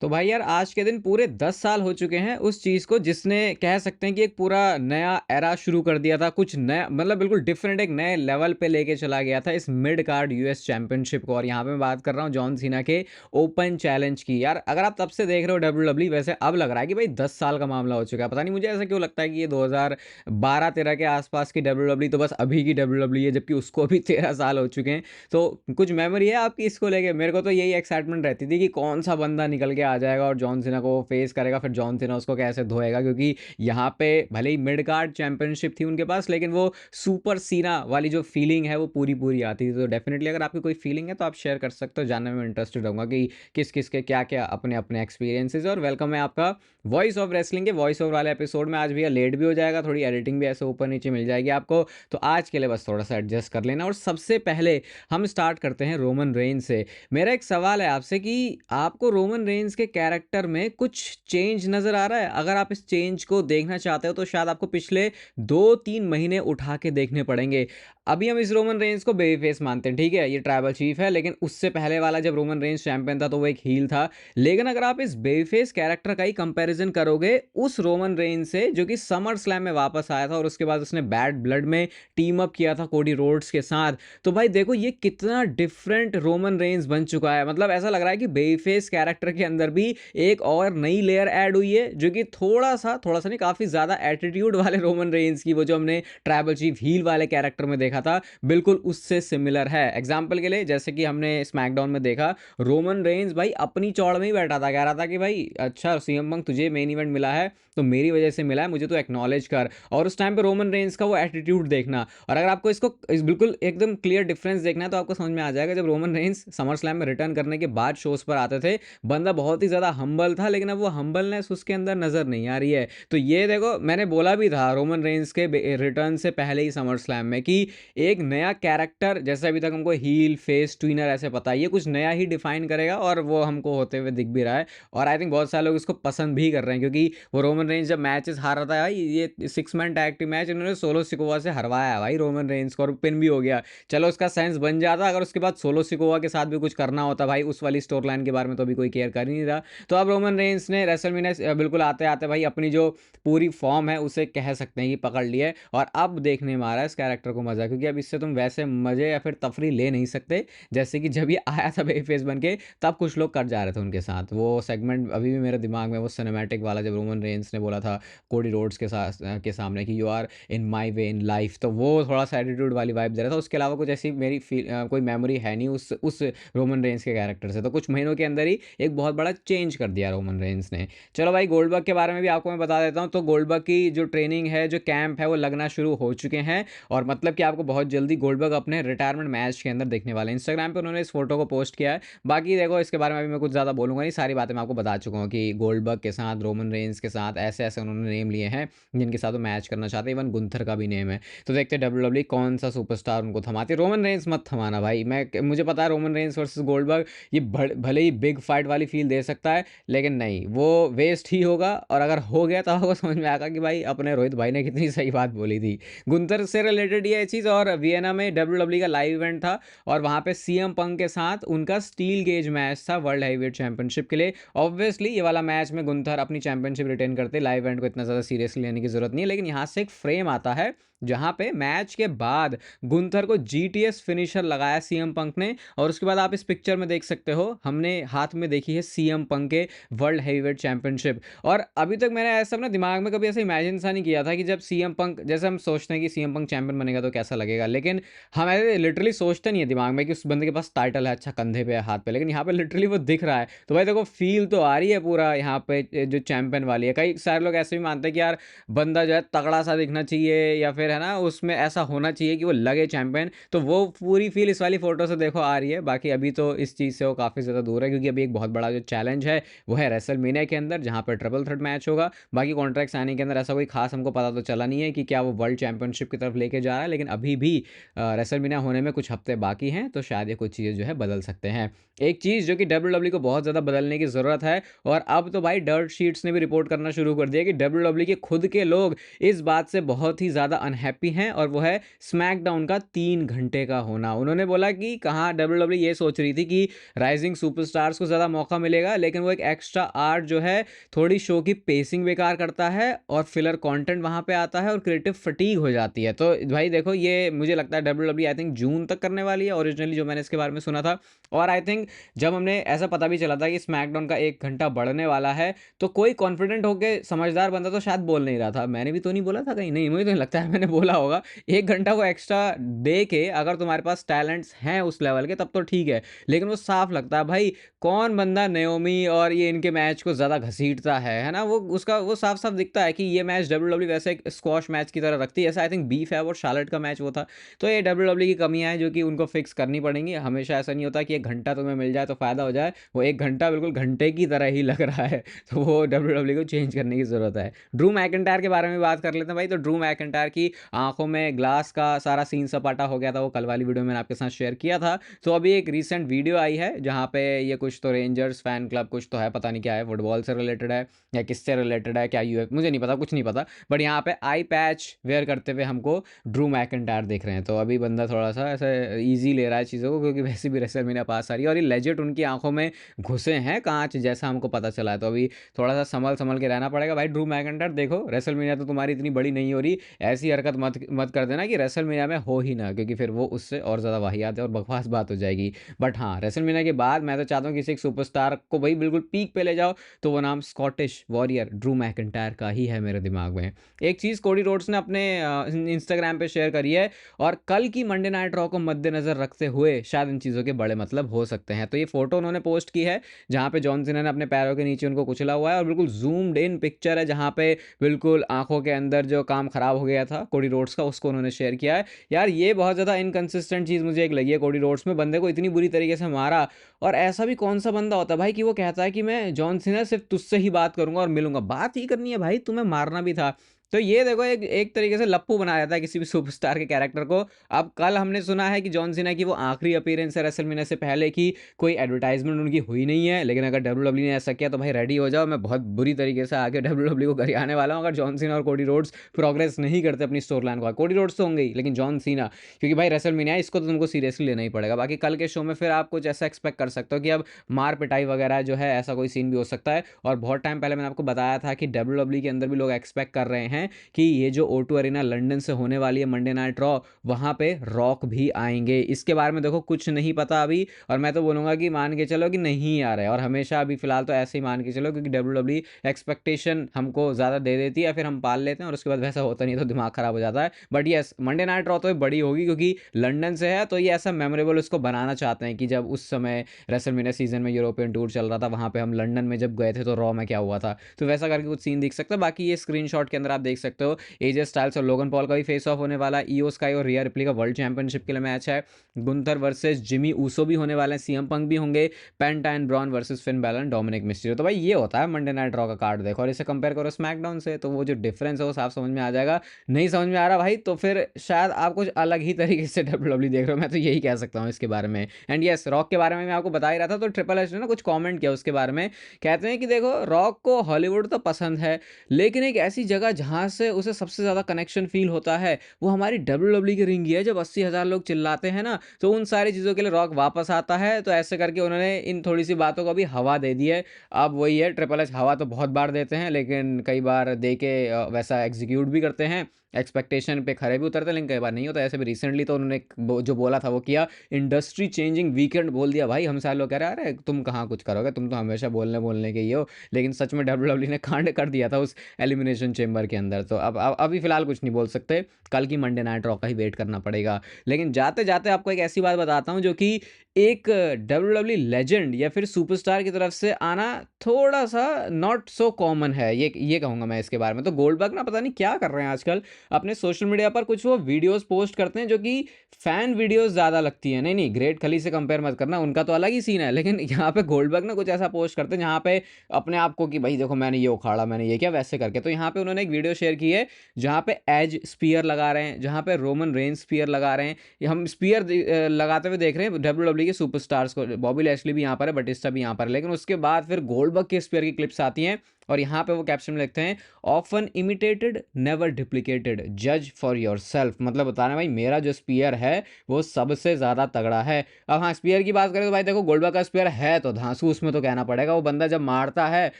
तो भाई यार आज के दिन पूरे 10 साल हो चुके हैं उस चीज़ को जिसने कह सकते हैं कि एक पूरा नया एरा शुरू कर दिया था। कुछ नया मतलब बिल्कुल डिफरेंट एक नए लेवल पे लेके चला गया था इस मिड कार्ड यूएस चैंपियनशिप को। और यहाँ पे मैं बात कर रहा हूँ जॉन सीना के ओपन चैलेंज की। यार अगर आप तब से देख रहे हो डब्ल्यू वैसे अब लग रहा है कि भाई 10 साल का मामला हो चुका है। पता नहीं मुझे ऐसा क्यों लगता है कि ये 2012-13 के आसपास की डब्ल्यू तो बस अभी की डब्ल्यू है, जबकि उसको भी 13 साल हो चुके हैं। तो कुछ मेमोरी है आपकी इसको लेके? मेरे को तो यही एक्साइटमेंट रहती थी कि कौन सा बंदा निकल के आ जाएगा और जॉन सीना को फेस करेगा, फिर जॉन सीना उसको कैसे धोएगा। क्योंकि यहाँ पे भले ही मिड कार्ड चैंपियनशिप थी उनके पास, लेकिन वो सुपर सीना वाली जो फीलिंग है वो पूरी पूरी आती थी। तो डेफिनेटली अगर आपकी कोई फीलिंग है तो आप शेयर कर सकते हो, जानने में इंटरेस्टेड रहूँगा कि किस किस के क्या क्या अपने अपने एक्सपीरियंसेस। और वेलकम है आपका वॉइस ऑफ रेसलिंग के वॉइस ओवर वाले एपिसोड में। आज भैया लेट भी हो जाएगा, थोड़ी एडिटिंग भी ऐसे ऊपर नीचे मिल जाएगी आपको, तो आज के लिए बस थोड़ा सा एडजस्ट कर लेना। और सबसे पहले हम स्टार्ट करते हैं रोमन रेंज से। मेरा एक सवाल है आपसे कि आपको रोमन रेंज के कैरेक्टर में कुछ चेंज नज़र आ रहा है? अगर आप इस चेंज को देखना चाहते हो तो शायद आपको पिछले 2-3 महीने उठा के देखने पड़ेंगे। अभी हम इस रोमन रेंज को बेबी फेस मानते हैं, ठीक है, ये ट्राइबल चीफ है, लेकिन उससे पहले वाला जब रोमन रेंज चैंपियन था तो वो एक हील था। लेकिन अगर आप इस बेबी फेस कैरेक्टर का ही कंपैरिजन करोगे उस रोमन रेंज से जो कि समर स्लैम में वापस आया था और उसके बाद उसने बैड ब्लड में टीम अप किया था कोडी रोड्स के साथ, तो भाई देखो ये कितना डिफरेंट रोमन रेंज बन चुका है। मतलब ऐसा लग रहा है कि बेफेस कैरेक्टर के अंदर भी एक और नई लेयर ऐड हुई है, जो कि थोड़ा सा नहीं, काफी ज्यादा एटीट्यूड वाले रोमन रेंज की, वो जो हमने ट्राइबल चीफ हील वाले कैरेक्टर में देखा था, बिल्कुल उससे सिमिलर है। एग्जाम्पल के लिए जैसे कि हमने स्मैकडाउन में देखा, रोमन रेंज भाई अपनी चौड़ में ही बैठा था, कह रहा था कि भाई अच्छा सीएम पंक तुझे मेन इवेंट मिला है तो मेरी वजह से मिला है, मुझे तो एक्नॉलेज कर। और उस टाइम पे रोमन रेंज का वो एटीट्यूड देखना। और अगर आपको इसको बिल्कुल एकदम क्लियर डिफरेंस देखना है तो आपको समझ में आ जाएगा, जब रोमन रेंज समर स्लैम में रिटर्न करने के बाद शोज पर आते थे, बंदा बहुत ही ज़्यादा हम्बल था, लेकिन अब वो हम्बलनेस उसके अंदर नज़र नहीं आ रही है। तो ये देखो, मैंने बोला भी था रोमन रेंज के रिटर्न से पहले ही समर स्लैम में कि एक नया कैरेक्टर, जैसे अभी तक हमको हील फेस ट्विनर ऐसे पता है, ये कुछ नया ही डिफाइन करेगा और वो हमको होते हुए दिख भी रहा है। और आई थिंक बहुत सारे लोग इसको पसंद भी कर रहे हैं, क्योंकि वो रोमन रेंज जब मैचेस हार रहा था भाई, ये 6 मैन टैग टीम मैच इन्होंने सोलो सिकोवा से हरवाया भाई रोमन रेंज को, और पिन भी हो गया। चलो उसका सेंस बन जाता अगर उसके बाद सोलो सिकोवा के साथ भी कुछ करना होता भाई, उस वाली स्टोर लाइन के बारे में तो अभी कोई केयर कर ही नहीं रहा। तो अब रोमन रेंज ने रेसलमेनिया बिल्कुल आते आते भाई अपनी जो पूरी फॉर्म है उसे कह सकते हैं कि पकड़ ली है, और अब देखने में आ रहा है इस कैरेक्टर को मजा, क्योंकि अब इससे तुम वैसे मजे या फिर तफरी ले नहीं सकते जैसे कि जब ये आया था बेबी फेस बन के, तब कुछ लोग कर जा रहे थे उनके साथ। वो सेगमेंट अभी भी मेरे दिमाग में, वो सिनेमैटिक वाला जब रोमन रेंज ने बोला था कोडी रोड्स के साथ के सामने कि you are in my way in life, तो वो थोड़ा सा एटीट्यूड वाली वाइब दे रहा था। उसके अलावा कुछ ऐसी मेरी कोई मेमोरी है नहीं उस रोमन रेंज के कैरेक्टर से। तो कुछ महीनों के अंदर ही एक बहुत बड़ा चेंज कर दिया रोमन रेंज ने। चलो भाई, गोल्डबर्ग के बारे में भी आपको मैं बता देता हूँ। तो गोल्डबर्ग की जो ट्रेनिंग है, जो कैंप है, वो लगना शुरू हो चुके हैं, और मतलब कि आपको बहुत जल्दी गोल्डबर्ग अपने रिटायरमेंट मैच के अंदर देखने वाले हैं। इंस्टाग्राम पर उन्होंने इस फोटो को पोस्ट किया है। बाकी देखो इसके बारे में अभी मैं कुछ ज़्यादा बोलूँगा नहीं, सारी बातें मैं आपको बता चुका हूँ कि गोल्डबर्ग के साथ, रोमन रेंज के साथ ऐसे ऐसे उन्होंने नेम लिए हैं जिनके साथ वो मैच करना चाहते हैं। इवन गुंथर का भी नेम है। तो देखते हैं डब्ल्यू कौन सा सुपरस्टार उनको थमाती है। रोमन रेंज मत थमाना भाई, मुझे पता है रोमन रेंज वर्सेस गोल्डबर्ग ये भले ही बिग फाइट वाली फील दे सकता है, लेकिन नहीं, वो वेस्ट ही होगा। और अगर हो गया तो आपको समझ में आएगा कि भाई अपने रोहित भाई ने कितनी सही बात बोली थी। गुंथर से रिलेटेड ये चीज़, और वियना में डब्ल्यू का लाइव इवेंट था और वहाँ पे सीएम पंक के साथ उनका स्टील गेज मैच था वर्ल्ड हैवीवेट चैंपियनशिप के लिए। ऑब्वियसली ये वाला मैच में गुंथर अपनी चैंपियनशिप रिटेन करते, लाइव इवेंट को इतना ज़्यादा सीरियसली लेने की जरूरत नहीं है। लेकिन यहाँ से एक फ्रेम आता है जहाँ पे मैच के बाद गुंथर को जीटीएस फिनिशर लगाया सीएम पंक ने, और उसके बाद आप इस पिक्चर में देख सकते हो, हमने हाथ में देखी है सीएम पंक के वर्ल्ड हैवीवेट चैंपियनशिप। और अभी तक मैंने ऐसा अपना दिमाग में कभी ऐसा इमेजिन सा नहीं किया था कि जब सीएम पंक, जैसे हम सोचते हैं कि सीएम पंक चैंपियन बनेगा तो कैसा लगेगा, लेकिन हम ऐसे लिटरली सोचते नहीं है दिमाग में कि उस बंदे के पास टाइटल है, अच्छा कंधे पे है, हाथ पे, लेकिन यहाँ पे लिटरली वो दिख रहा है। तो भाई देखो फील तो आ रही है पूरा यहाँ पे जो चैंपियन वाली है। कई सारे लोग ऐसे भी मानते हैं कि यार बंदा जो है तगड़ा सा दिखना चाहिए, या फिर है ना उसमें ऐसा होना चाहिए कि वो लगे चैंपियन, तो वो पूरी फील इस वाली फोटो से देखो आ रही है। बाकी अभी तो इस चीज़ से वो काफ़ी ज़्यादा दूर है, क्योंकि अभी एक बहुत बड़ा जो चैलेंज है वो है रेसलमेनिया के अंदर, जहाँ पर ट्रिपल थ्रेट मैच होगा। बाकी कॉन्ट्रैक्ट आने के अंदर ऐसा कोई खास हमको पता तो चला नहीं है कि क्या वो वर्ल्ड चैंपियनशिप की तरफ लेके जा रहा है, लेकिन अभी भी रेसलमेनिया होने में कुछ हफ्ते बाकी हैं, तो शायद ये कुछ चीज़ें जो है बदल सकते हैं। एक चीज़ जो कि डब्ल्यू को बहुत ज़्यादा बदलने की ज़रूरत है, और अब तो भाई डर्ट शीट्स ने भी रिपोर्ट करना शुरू कर दिया कि डब्ल्यू के खुद के लोग इस बात से बहुत ही ज़्यादा अनहैप्पी हैं और वो है स्मैकडाउन का 3 घंटे का होना। उन्होंने बोला कि कहाँ डब्ल्यूडब्ल्यूई ये सोच रही थी कि राइजिंग सुपरस्टार्स को ज़्यादा मौका मिलेगा, लेकिन वो एक एक्स्ट्रा आर्ट जो है थोड़ी शो की पेसिंग बेकार करता है और फिलर कंटेंट वहाँ पे आता है और क्रिएटिव फटीग हो जाती है। तो भाई देखो, ये मुझे लगता है डब्ल्यूडब्ल्यूई आई थिंक जून तक करने वाली है ओरिजिनली, जो मैंने इसके बारे में सुना था। और आई थिंक जब हमने ऐसा पता भी चला था कि स्मैकडाउन का 1 घंटा बढ़ने वाला है, तो कोई कॉन्फिडेंट होके समझदार बंदा तो शायद बोल नहीं रहा था। मैंने भी तो नहीं बोला था कहीं, नहीं मुझे तो नहीं लगता है मैंने बोला होगा। 1 घंटा को एक्स्ट्रा दे के अगर तुम्हारे पास टैलेंट्स हैं उस लेवल के तब तो ठीक है, लेकिन वो साफ लगता है भाई कौन बंदा नाओमी और ये इनके मैच को ज़्यादा घसीटता है ना? वो उसका वो साफ-साफ दिखता है कि ये मैच डब्ल्यूडब्ल्यूई वैसे एक स्क्वॉश मैच की तरह रखती है। ऐसा आई थिंक बीफ है और शार्लेट का मैच वो था। तो ये डब्ल्यूडब्ल्यूई की कमियाँ हैं जो कि उनको फिक्स करनी पड़ेंगी। हमेशा ऐसा नहीं होता कि 1 घंटा तुम्हें मिल जाए तो फ़ायदा हो जाए। वो 1 घंटा बिल्कुल घंटे की तरह ही लग रहा है। तो वो डब्ल्यूडब्ल्यूई को चेंज करने की ज़रूरत है। ड्रू मैकिंटायर के बारे में बात कर लेते हैं भाई। तो ड्रू मैकिंटायर की आँखों में ग्लास का सारा सीन सपाटा हो गया था। वो कल वाली वीडियो में मैंने आपके साथ शेयर किया था। तो अभी एक रीसेंट वीडियो आई है जहाँ पे ये कुछ तो रेंजर्स फैन क्लब कुछ तो है, पता नहीं क्या है, फुटबॉल से रिलेटेड है या किससे रिलेटेड है, क्या यूएफ मुझे नहीं पता, कुछ नहीं पता। बट यहाँ पे आई पैच वेयर करते हुए हमको ड्रू मैकिंटायर देख रहे हैं। तो अभी बंदा थोड़ा सा ऐसा ईजी ले रहा है चीज़ों को, क्योंकि वैसे भी रेसलमेनिया पास आ रही है और ये लेजिट उनकी आंखों में घुसे हैं कांच जैसा हमको पता चला है। तो अभी थोड़ा सा संभल के रहना पड़ेगा भाई। ड्रू मैकिंटायर देखो, रेसलमेनिया तो तुम्हारी इतनी बड़ी नहीं हो रही, ऐसी हरकत मत मत कर देना कि रेसलमेनिया में हो ही ना, क्योंकि फिर वो उससे और ज़्यादा वाहियात है और बकवास बात हो जाएगी। बट हाँ, रेसलमेनिया के बाद मैं तो चाहता हूँ किसी एक सुपरस्टार को भाई बिल्कुल पीक पे ले जाओ, तो वो नाम स्कॉटिश वॉरियर ड्रू मैकिंटायर का ही है मेरे दिमाग में। एक चीज़ कोडी रोड्स ने अपने इंस्टाग्राम पे शेयर करी है, और कल की मंडे नाइट रॉ को मद्देनजर रखते हुए शायद इन चीज़ों के बड़े मतलब हो सकते हैं। तो ये फोटो उन्होंने पोस्ट की है जहाँ पे जॉन सीना ने अपने पैरों के नीचे उनको कुचला हुआ है और बिल्कुल जूम्ड इन पिक्चर है जहाँ पे बिल्कुल आंखों के अंदर जो काम खराब हो गया था कोडी रोड्स का, उसको उन्होंने शेयर किया है। यार ये बहुत ज़्यादा इनकंसिस्टेंट चीज़ मुझे एक लगी है कोडी रोड्स में। बंदे को इतनी बुरी तरीके से मारा, और ऐसा भी कौन सा बंदा होता है भाई कि वो कहता है कि मैं जॉन सीना सिर्फ तुझसे ही बात करूंगा और मिलूंगा। बात ही करनी है भाई, तुम्हें मारना भी था। तो ये देखो एक एक तरीके से लप्पू बनाया जाता है किसी भी सुपरस्टार के कैरेक्टर को। अब कल हमने सुना है कि जॉन सीना की वो आखिरी अपीयरेंस है रेसलमेनिया से पहले की, कोई एडवर्टाइजमेंट उनकी हुई नहीं है, लेकिन अगर डब्ल्यूडब्ल्यू ने ऐसा किया तो भाई रेडी हो जाओ, मैं बहुत बुरी तरीके से आगे डब्ल्यूडब्ल्यू को गरियाने वाला हूँ अगर जॉन सीना और कोडी रोड्स प्रोग्रेस नहीं करते अपनी स्टोर लाइन को। कोडी रोड्स तो होंगे ही, लेकिन जॉन सीना, क्योंकि भाई रेसलमेनिया इसको तो तुमको सीरियसली लेना ही पड़ेगा। बाकी कल के शो में फिर आप कुछ ऐसा एक्सपेक्ट कर सकते हो कि अब मार पिटाई वगैरह जो है ऐसा कोई सीन भी हो सकता है। और बहुत टाइम पहले मैंने आपको बताया था कि डब्ल्यूडब्ल्यू के अंदर भी लोग एक्सपेक्ट कर रहे हैं कि ये जो O2 अरीना लंदन से होने वाली है मंडे नाइट रॉ, वहाँ पे रॉक भी आएंगे। इसके बारे में देखो कुछ नहीं पता अभी, और मैं तो बोलूँगा कि मान के चलो कि नहीं आ रहा है, और हमेशा अभी फिलहाल तो ऐसे ही मान के चलो, क्योंकि डब्ल्यूडब्ल्यू एक्सपेक्टेशन हमको ज़्यादा दे देती है, फिर हम पाल लेते हैं और उसके बाद वैसा होता नहीं तो दिमाग खराब हो जाता है। But yes, Monday night raw तो बड़ी होगी क्योंकि लंदन से है, तो ये ऐसा मेमोरेबल उसको बनाना चाहते हैं कि जब उस समय रेसलमेनिया सीजन में यूरोपियन टूर चल रहा था, वहाँ पे हम लंदन में जब गए थे तो रॉ में क्या हुआ था, तो वैसा करके कुछ सीन दिख सकता है। बाकी ये स्क्रीनशॉट के अंदर आप देख सकते हो एजे स्टाइल्स और लोगन पॉल का भी फेस ऑफ होने वाला है। ईओ स्काई और रिया रिप्ली का वर्ल्ड चैंपियनशिप के लिए मैच है। गुंथर वर्सेस जिमी ऊसो भी होने वाले हैं, सीएम पंक भी होंगे, पेंटा एंड ब्रॉन वर्सेस फिन बैलन, डोमिनिक मिस्टीरियो। तो भाई ये होता है मंडे नाइट रॉ का कार्ड देखो, और इसे कंपेयर करो स्मैकडाउन से, तो वो जो डिफरेंस है वो साफ समझ में आ जाएगा। नहीं समझ में आ रहा भाई तो फिर शायद आप कुछ अलग ही तरीके से डब्ल्यूडब्ल्यू देख रहे हो, मैं तो यही कह सकता हूँ इसके बारे में। एंड यस, रॉक के बारे में मैं आपको बता ही रहा था, तो ट्रिपल एच ने ना कुछ कॉमेंट किया उसके बारे में। कहते हैं कि देखो रॉक को हॉलीवुड तो पसंद है, लेकिन एक ऐसी जगह जहाँ से उसे सबसे ज़्यादा कनेक्शन फील होता है वो हमारी डब्ल्यूडब्ल्यू की रिंग ही है। जब 80,000 लोग चिल्लाते हैं ना, तो उन सारी चीज़ों के लिए रॉक वापस आता है। तो ऐसे करके उन्होंने इन थोड़ी सी बातों को भी हवा दे दी है। अब वही है, ट्रिपल एच हवा तो बहुत बार देते हैं, लेकिन कई बार दे के वैसा एग्जीक्यूट भी करते हैं, एक्सपेक्टेशन पे खरे भी उतरते हैं, लेकिन कई बार नहीं होता। ऐसे भी रिसेंटली तो उन्होंने जो बोला था वो किया, इंडस्ट्री चेंजिंग वीकेंड बोल दिया भाई। हम सारे लोग कह रहे हैं अरे तुम कहाँ कुछ करोगे, तुम तो हमेशा बोलने बोलने के ही हो, लेकिन सच में डब्ल्यूडब्ल्यू ने कांड कर दिया था उस एलिमिनेशन चेंबर के अंदर। तो अब अभी फिलहाल कुछ नहीं बोल सकते, कल की मंडे नाइट रॉ का ही वेट करना पड़ेगा। लेकिन जाते जाते आपको एक ऐसी बात बताता हूँ जो कि एक डब्ल्यूडब्ल्यू लेजेंड या फिर सुपरस्टार की तरफ से आना थोड़ा सा नॉट सो कॉमन है, ये कहूँगा मैं इसके बारे में। तो गोल्डबर्ग ना पता नहीं क्या कर रहे हैं आजकल, अपने सोशल मीडिया पर कुछ वो वीडियोस पोस्ट करते हैं जो कि फैन वीडियोस ज़्यादा लगती हैं। नहीं ग्रेट खली से कंपेयर मत करना, उनका तो अलग ही सीन है, लेकिन यहाँ पे गोल्डबर्ग ना कुछ ऐसा पोस्ट करते हैं जहाँ पे अपने आप को कि भाई देखो मैंने ये उखाड़ा, मैंने ये किया, वैसे करके। तो यहाँ पे उन्होंने एक वीडियो शेयर की है जहाँ पे एज स्पीयर लगा रहे हैं, जहाँ पे रोमन रेंस स्पीयर लगा रहे हैं। हम स्पीयर लगाते हुए देख रहे हैं डब्ल्यूडब्ल्यू के सुपरस्टार्स को, बॉबी लैशली भी यहाँ पर है, बटिस्टा भी यहाँ पर है, लेकिन उसके बाद फिर गोल्डबर्ग के स्पीयर की क्लिप्स आती हैं और यहाँ पे वो कैप्शन में लिखते हैं, ऑफन इमिटेटेड नेवर डुप्लीकेटेड, जज फॉर योरसेल्फ। मतलब बताना भाई मेरा जो स्पीयर है वो सबसे ज़्यादा तगड़ा है। अब हाँ, स्पीयर की बात करें तो भाई देखो, गोल्डबर्ग का स्पीयर है तो धांसू, उसमें तो कहना पड़ेगा। वो बंदा जब मारता है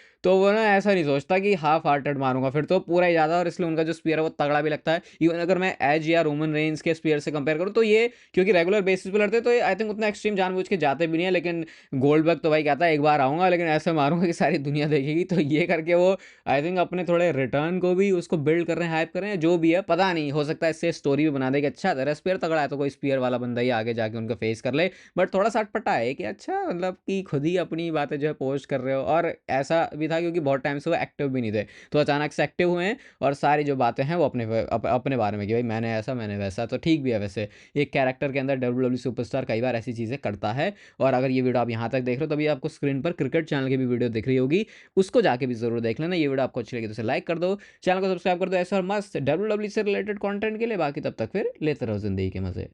तो वो ना ऐसा नहीं सोचता कि हाफ हार्टेड मारूंगा, फिर तो पूरा ही ज़्यादा, और इसलिए उनका जो स्पीयर है वो तगड़ा भी लगता है। इवन अगर मैं एज या रोमन रेंज के स्पीयर से कंपेयर करूँ तो ये, क्योंकि रेगुलर बेसिस पे लड़ते हैं तो ये आई थिंक उतना एक्सट्रीम जानबूझ के जाते भी नहीं है। लेकिन गोल्डबर्ग तो भाई कहता है एक बार आऊँगा लेकिन ऐसे मारूंगा कि सारी दुनिया देखेगी। तो ये करके वो आई थिंक अपने थोड़े रिटर्न को भी उसको बिल्ड कर रहे हैं, हाइप कर रहे हैं, जो भी है पता नहीं, हो सकता है इससे स्टोरी भी बना दे कि अच्छा तेरा स्पीयर तगड़ा है तो कोई स्पीयर वाला बंदा ही आगे जाके उनको फेस कर ले। बट थोड़ा सा अटपटा है कि अच्छा, मतलब कि खुद ही अपनी बातें जो है पोस्ट कर रहे हो। और ऐसा भी था क्योंकि बहुत टाइम से वो एक्टिव भी नहीं थे, तो अचानक से एक्टिव हुए हैं और सारी जो बातें हैं वो अपने बारे में कि भाई मैंने ऐसा मैंने वैसा। तो ठीक भी है वैसे, एक कैरेक्टर के अंदर डब्ल्यू सुपरस्टार कई बार ऐसी चीज़ें करता है। और अगर ये वीडियो आप यहाँ तक देख रहे हो तभी आपको स्क्रीन पर क्रिकेट चैनल की भी वीडियो दिख रही होगी, उसको जाके भी जरूर देख लेना। ये वीडियो आपको अच्छी लगी तो उसे लाइक कर दो, चैनल को सब्सक्राइब कर दो ऐसे और मस्त डब्ल्यू से रिलेटेड कंटेंट के लिए। बाकी तब तक फिर लेते रहो जिंदगी के मजे।